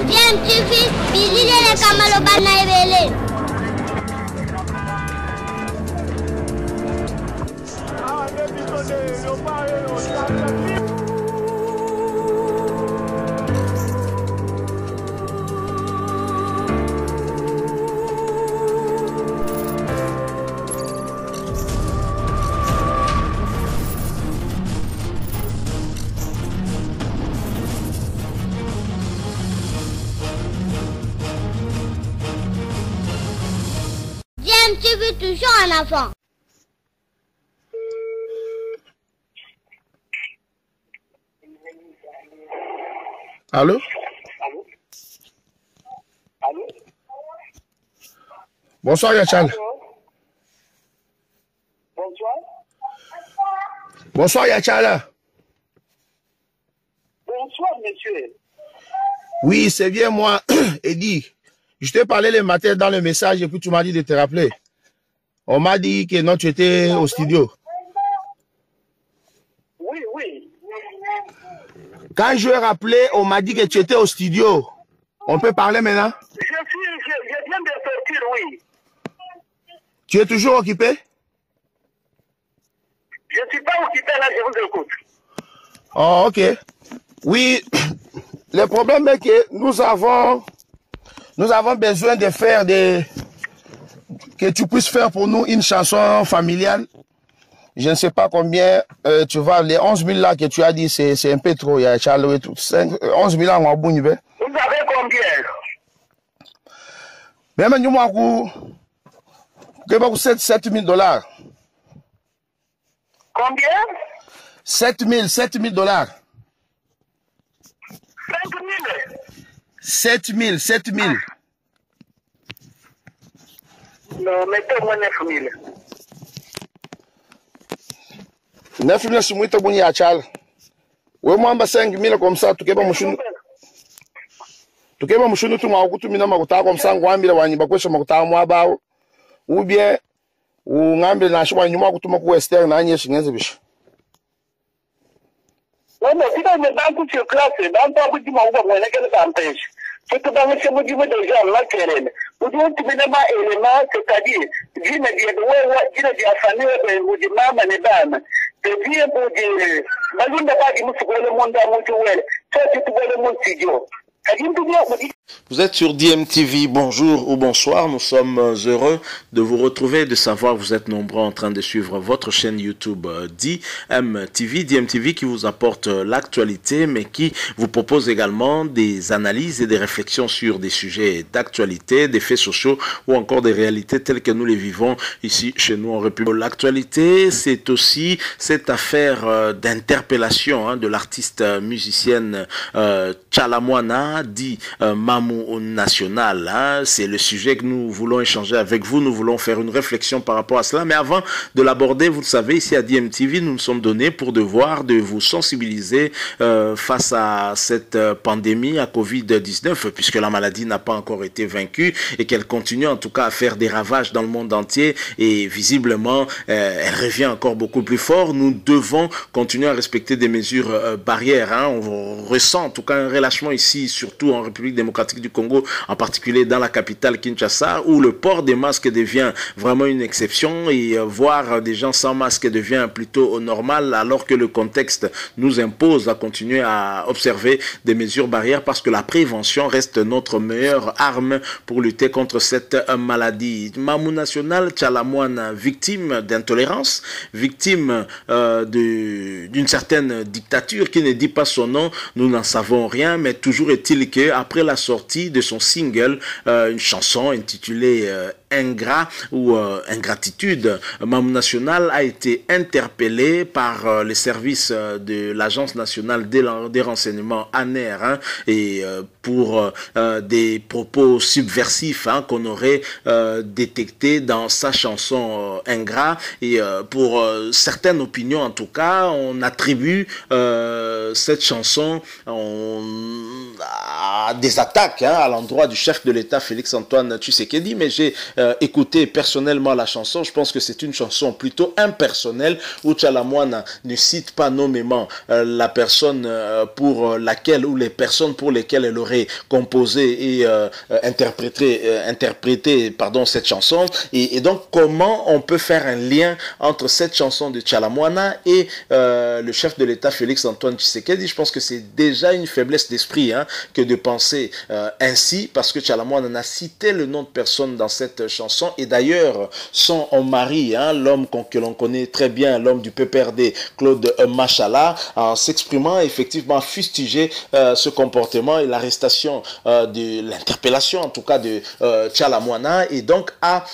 DMTV, bilile kamalo bana ebele. DMTV toujours en avant. Allô? Allô? Bonsoir Yachal. Bonsoir. Bonsoir Yachal. Bonsoir monsieur. Oui, c'est bien moi, Eddie. Je t'ai parlé le matin dans le message et puis tu m'as dit de te rappeler. On m'a dit que non, tu étais au studio. Oui, oui. Quand je ai rappelé, on m'a dit que tu étais au studio. On peut parler maintenant? Je viens de sortir, oui. Tu es toujours occupé? Je ne suis pas occupé là, je vous écoute. Oh, ok. Oui, le problème est que nous avons besoin de faire que tu puisses faire pour nous une chanson familiale. Je ne sais pas combien, tu vois, les 11 000 là que tu as dit, c'est un peu trop. Il y a Charles et tout. 11 000 là, on va bougner. Vous avez combien? Même nous, moi, je 7 000 $. Combien? 7 000 $. 5 000. 7 000. Non, mettez-moi 9 000. 9 000, c'est muito bon, Yachal. Oui, moi, 5 000 comme ça, tu peux pas me chouner. Tu peux pas me chouner, tu m'as dit, tu m'as dit, comme ça, on va me dire, je vais me ou bien, ou ngambe na shwa nyuma kutuma ku Western na nye shingenze bishi. Non, mais si on est dans toute sur classe, dans pas beaucoup de monde, on est qu'elle t'empêche. C'est que dans ce motif de gens là qu'elle. Vous devez tout élément, c'est-à-dire, d'une de la famille, ou du maman et dame. C'est bien pour dire, malgré pas qu'il nous faut le monde à Montouel, ça c'est tout le monde studio. Vous êtes sur DMTV, bonjour ou bonsoir, nous sommes heureux de vous retrouver, de savoir que vous êtes nombreux en train de suivre votre chaîne YouTube DMTV qui vous apporte l'actualité mais qui vous propose également des analyses et des réflexions sur des sujets d'actualité, des faits sociaux ou encore des réalités telles que nous les vivons ici chez nous en République. L'actualité, c'est aussi cette affaire d'interpellation de l'artiste musicienne Tchalamouana, dit Mamou National. C'est le sujet que nous voulons échanger avec vous. Nous voulons faire une réflexion par rapport à cela. Mais avant de l'aborder, vous le savez, ici à DMTV, nous nous sommes donnés pour devoir de vous sensibiliser face à cette pandémie à Covid-19, puisque la maladie n'a pas encore été vaincue et qu'elle continue en tout cas à faire des ravages dans le monde entier. Et visiblement, elle revient encore beaucoup plus fort. Nous devons continuer à respecter des mesures barrières. On ressent en tout cas un relâchement ici, surtout en République démocratique du Congo, en particulier dans la capitale Kinshasa, où le port des masques devient vraiment une exception et voir des gens sans masque devient plutôt normal, alors que le contexte nous impose à continuer à observer des mesures barrières parce que la prévention reste notre meilleure arme pour lutter contre cette maladie. Mamou National, Tchalamouana, victime d'intolérance, victime d'une certaine dictature qui ne dit pas son nom, nous n'en savons rien, mais toujours est-il qu'après la sortie de son single, une chanson intitulée Ingrat ou Ingratitude, Mamou National a été interpellé par les services de l'Agence nationale des renseignements ANER et pour des propos subversifs qu'on aurait détectés dans sa chanson Ingrat, et pour certaines opinions en tout cas, on attribue cette chanson des attaques à l'endroit du chef de l'État Félix-Antoine Tshisekedi, mais j'ai écouté personnellement la chanson. Je pense que c'est une chanson plutôt impersonnelle où Tchalamouana ne cite pas nommément la personne pour laquelle ou les personnes pour lesquelles elle aurait composé et interprété cette chanson. Et donc, comment on peut faire un lien entre cette chanson de Tchalamouana et le chef de l'État Félix-Antoine Tshisekedi? Je pense que c'est déjà une faiblesse d'esprit que de penser ainsi, parce que Tchalamouana n'a cité le nom de personne dans cette chanson. Et d'ailleurs, son mari, l'homme que l'on connaît très bien, l'homme du PPRD, Claude Machala, en s'exprimant, effectivement fustigé ce comportement et l'arrestation de l'interpellation, en tout cas, de Tchalamouana, et donc a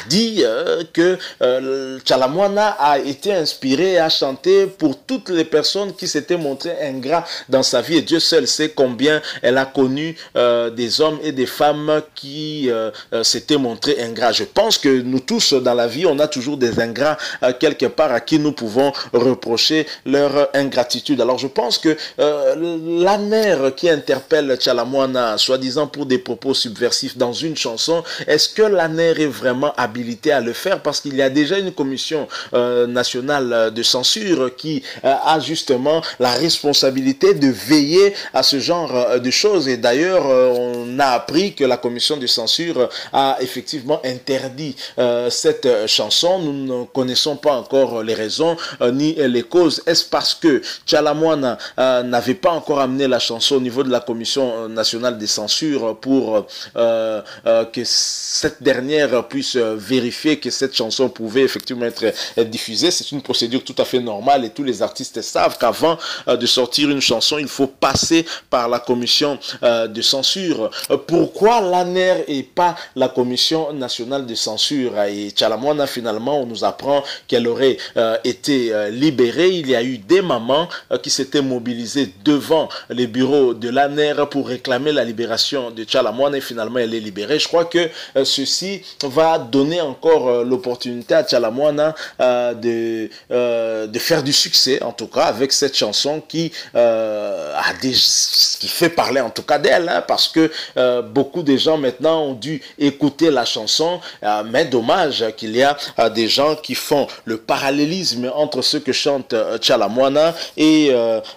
dit que Tchalamouana a été inspiré à chanter pour toutes les personnes qui s'étaient montrées ingrats dans sa vie, et Dieu seul sait combien elle a connu des hommes et des femmes qui s'étaient montrés ingrats. Je pense que nous tous dans la vie, on a toujours des ingrats quelque part à qui nous pouvons reprocher leur ingratitude. Alors je pense que la mère qui interpelle Tchalamouana, soi-disant pour des propos subversifs dans une chanson, est-ce que la mère est vraiment habilité à le faire? Parce qu'il y a déjà une commission nationale de censure qui a justement la responsabilité de veiller à ce genre de choses. Et d'ailleurs, on a appris que la commission de censure a effectivement interdit cette chanson. Nous ne connaissons pas encore les raisons ni les causes. Est-ce parce que Tchalamouana n'avait pas encore amené la chanson au niveau de la commission nationale de censure pour que cette dernière puisse vérifier que cette chanson pouvait effectivement être diffusée? C'est une procédure tout à fait normale et tous les artistes savent qu'avant de sortir une chanson, il faut passer par la commission de censure. Pourquoi l'ANER et pas la commission nationale de censure? Et Tchalamouana, finalement, on nous apprend qu'elle aurait été libérée. Il y a eu des mamans qui s'étaient mobilisées devant les bureaux de l'ANER pour réclamer la libération de Tchalamouana, et finalement elle est libérée. Je crois que ceci va donner encore l'opportunité à Tchalamouana de faire du succès, en tout cas avec cette chanson qui fait parler en tout cas d'elle, parce que beaucoup de gens maintenant ont dû écouter la chanson, mais dommage qu'il y a des gens qui font le parallélisme entre ce que chante Tchalamouana et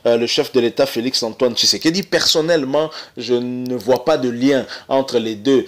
le chef de l'État Félix-Antoine Tshisekedi. Personnellement, je ne vois pas de lien entre les deux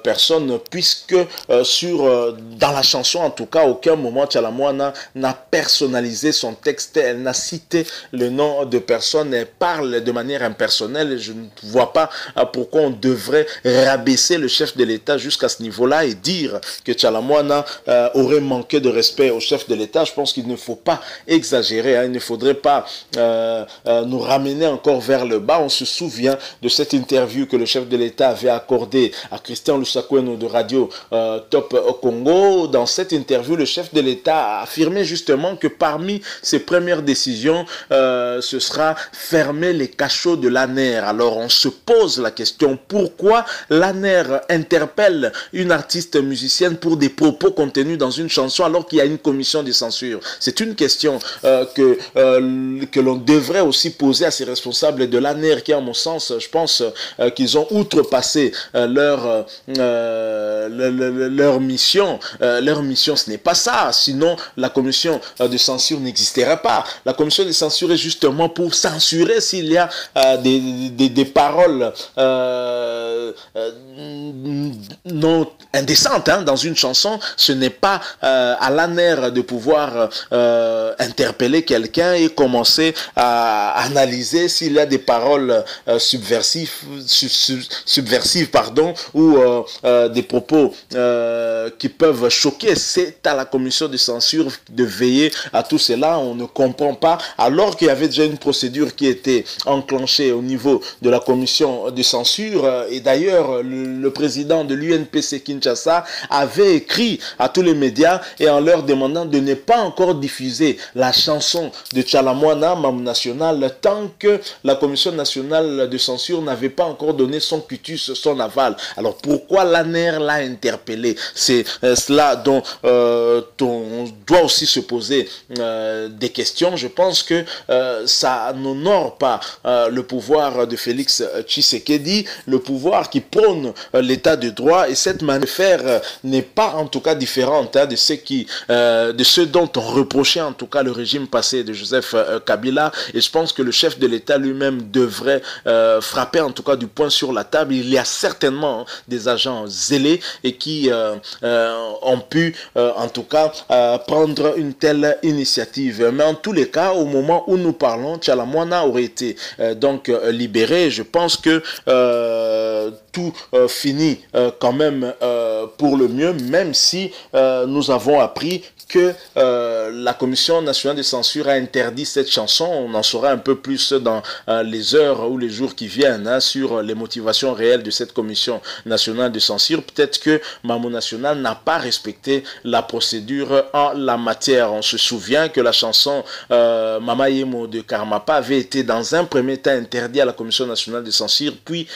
personnes, puisque dans la chanson, en tout cas, aucun moment Tchalamouana n'a personnalisé son texte, elle n'a cité le nom de personne, elle parle de manière impersonnelle. Je ne vois pas pourquoi on devrait rabaisser le chef de l'État jusqu'à ce niveau-là et dire que Tchalamouana aurait manqué de respect au chef de l'État. Je pense qu'il ne faut pas exagérer, il ne faudrait pas nous ramener encore vers le bas. On se souvient de cette interview que le chef de l'État avait accordée à Christian Lusakweno de Radio Top Congo. Dans cette interview, le chef de l'État a affirmé justement que parmi ses premières décisions, ce sera fermer les cachots de l'ANER. Alors on se pose la question, pourquoi l'ANER interpelle une artiste musicienne pour des propos contenus dans une chanson alors qu'il y a une commission de censure? C'est une question que l'on devrait aussi poser à ces responsables de l'ANER qui, à mon sens, je pense qu'ils ont outrepassé leur mission. Leur mission, ce n'est pas ça. Sinon, la commission de censure n'existerait pas. La commission de censure est justement pour censurer s'il y a des paroles non indécentes dans une chanson. Ce n'est pas à l'ANER de pouvoir interpeller quelqu'un et commencer à analyser s'il y a des paroles subversives ou des propos qui peuvent choquer. C'est à la commission de censure de veiller à tout cela. On ne comprend pas, alors qu'il y avait déjà une procédure qui était enclenchée au niveau de la commission de censure. Et d'ailleurs, le président de l'UNPC Kinshasa avait écrit à tous les médias et en leur demandant de ne pas encore diffuser la chanson de Tchalamouana, Mam National, tant que la commission nationale de censure n'avait pas encore donné son cutus, son aval. Alors pourquoi l'ANER l'a interpellé? zélé. C'est cela dont on doit aussi se poser des questions. Je pense que ça n'honore pas le pouvoir de Félix Tshisekedi, le pouvoir qui prône l'état de droit, et cette manière de faire n'est pas en tout cas différente de ce dont on reprochait en tout cas le régime passé de Joseph Kabila. Et je pense que le chef de l'État lui-même devrait frapper en tout cas du poing sur la table. Il y a certainement des agents zélés et qui ont pu en tout cas prendre une telle initiative. Mais en tous les cas, au moment où nous parlons, Tchalamouana aurait été donc libéré. Je pense que tout finit quand même pour le mieux, même si nous avons appris que la Commission nationale de censure a interdit cette chanson. On en saura un peu plus dans les heures ou les jours qui viennent sur les motivations réelles de cette Commission nationale de censure. Peut-être que Mamou National n'a pas respecté la procédure en la matière. On se souvient que la chanson Mama Yemo de Karmapa avait été dans un premier temps interdit à la Commission nationale de censure, puis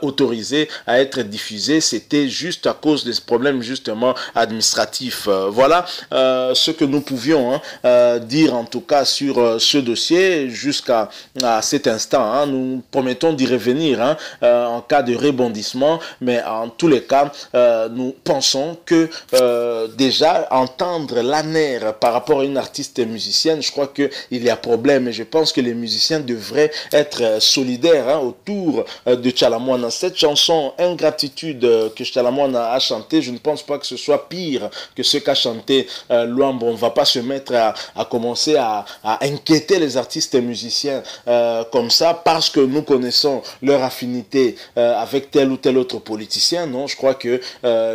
autorisée à être diffusée. C'était juste à cause des problèmes justement administratifs. Voilà ce que nous pouvions dire en tout cas sur ce dossier jusqu'à cet instant. Nous promettons d'y revenir en cas de rebondissement, mais en tous les cas, nous pensons que déjà entendre l'ANER par rapport à une artiste musicienne, je crois qu'il y a problème, et je pense que les musiciens devraient être solidaires autour de Tchalamouana. Cette chanson Ingratitude que Tchalamouana a chantée, je ne pense pas que ce soit pire que ce qu'a chanté Luambo. On ne va pas se mettre à commencer à inquiéter les artistes et musiciens comme ça parce que nous connaissons leur affinité avec tel ou tel autre politicien. Non, je crois que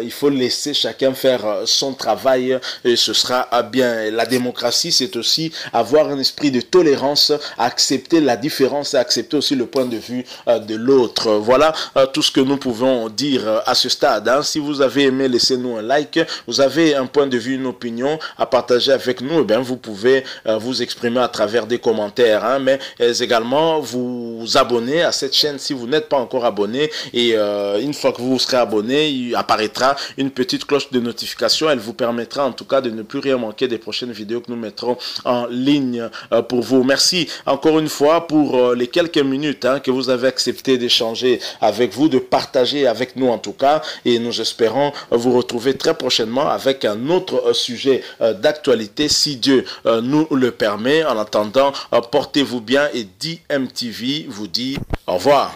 il faut laisser chacun faire son travail et ce sera bien. La démocratie, c'est aussi avoir un esprit de tolérance, accepter la différence et accepter aussi le point de vue de l'autre. Voilà tout ce que nous pouvons dire à ce stade. Si vous avez aimé, laissez-nous un like. Vous avez un point de vue, une opinion à partager avec nous, vous pouvez vous exprimer à travers des commentaires, mais également vous abonner à cette chaîne si vous n'êtes pas encore abonné, et une fois que vous serez abonné, il apparaîtra une petite cloche de notification. Elle vous permettra en tout cas de ne plus rien manquer des prochaines vidéos que nous mettrons en ligne pour vous. Merci encore une fois pour les quelques minutes que vous avez accepté d'échanger avec vous, de partager avec nous en tout cas, et nous espérons vous retrouver très prochainement avec un autre sujet d'actualité si Dieu nous le permet. En attendant, portez-vous bien, et DMTV vous dit au revoir.